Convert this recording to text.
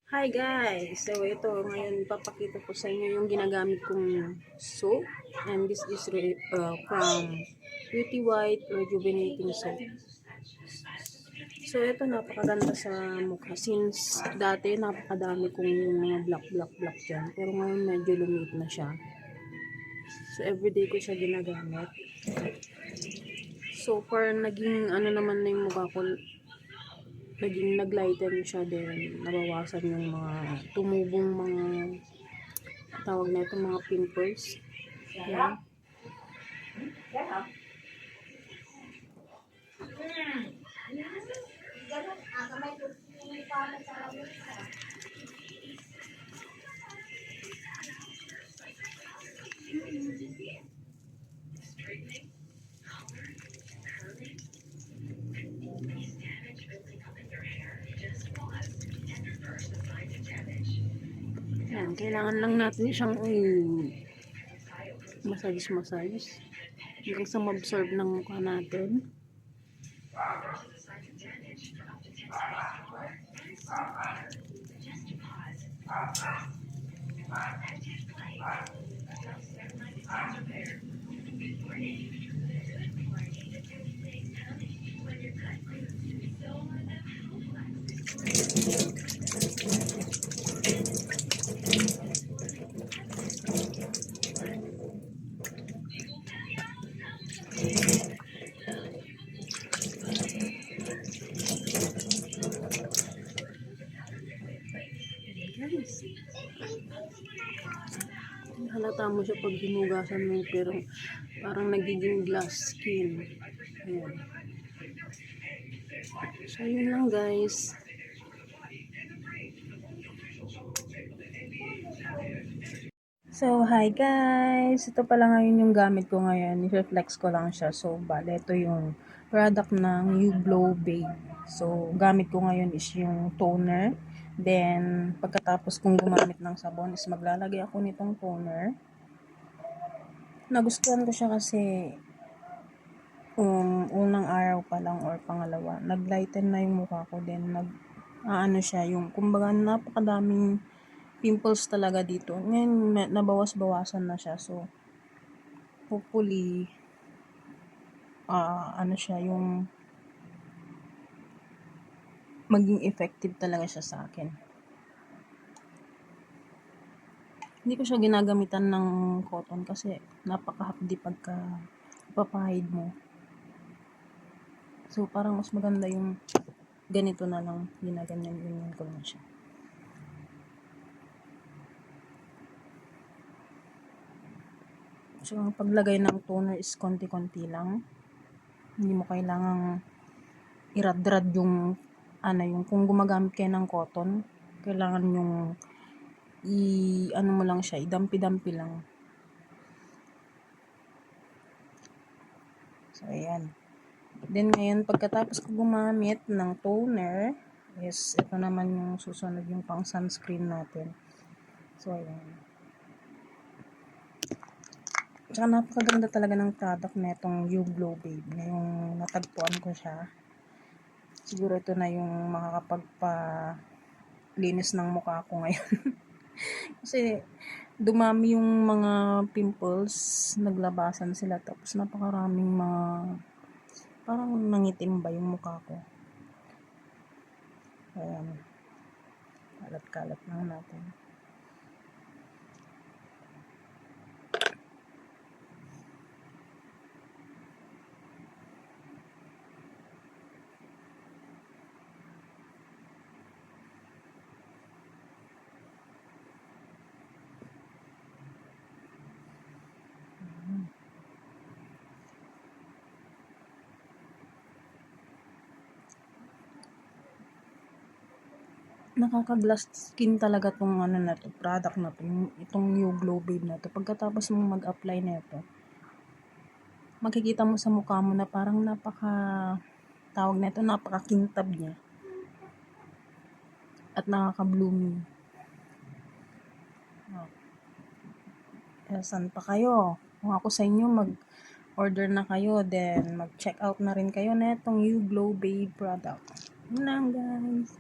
Hi guys! So ito, ngayon papakita ko sa inyo yung ginagamit kong soap. And this is from Beauty White Rejuvenating Soap. So ito, napakaganda sa mukha. Since dati napakadami kong mga black dyan. Pero ngayon medyo lumit na siya. So everyday ko siya ginagamit. So far naging ano naman na yung mukha ko, naging naglighten siya din, nabawasan yung mga tumubong mga tawag na ito, mga pimples. Yan. Yan, kailangan lang natin siyang massage hanggang sa ma-absorb ng mukha natin. Halata mo siya pag hinugasan mo, pero parang nagiging glass skin. Ayan. So yun lang guys. So hi guys, ito pala ngayon yung gamit ko ngayon. I-reflex ko lang siya. So bale, ito yung product ng You Glow Babe. So gamit ko ngayon is yung toner. Then pagkatapos kong gumamit ng sabon is maglalagay ako nitong toner. Nagustuhan ko siya kasi unang araw pa lang or pangalawa, naglighten na yung mukha ko. Then ano siya, yung kumbaga napakadaming pimples talaga dito. Ngayon nabawas-bawasan na siya. So hopefully ano siya, yung maging effective talaga siya sa akin. Hindi ko siya ginagamitan ng cotton kasi napakahapdi pagka ipapahid mo. So parang mas maganda yung ganito na lang, ginaganyan ko na siya. So ang paglagay ng toner is konti-konti lang. Hindi mo kailangang irad-rad yung yung kung gumagamit kayo ng cotton, kailangan yung ano mo lang siya, idampi-dampi lang. So ayan. Then ngayon, pagkatapos ko gumamit ng toner, is ito naman yung susunod, yung pang sunscreen natin. So ayan. Tsaka napakaganda talaga ng product na itong You Glow Babe. Ngayong natagpuan ko siya. Siguro ito na yung makakapagpa-linis ng mukha ko ngayon. Kasi dumami yung mga pimples, naglabasan sila, tapos napakaraming mga parang nangitim ba yung mukha ko. Ayan. Kalat-kalat lang natin. Nakaka-glass skin talaga tong na to, product na to, itong You Glow Babe na to. Pagkatapos mong mag-apply nito, makikita mo sa mukha mo na parang napaka-kintab niya. At nakaka-blooming. Saan pa kayo? Kung ako sa inyo, mag-order na kayo, then mag-check out na rin kayo na itong You Glow Babe product. Yun lang guys.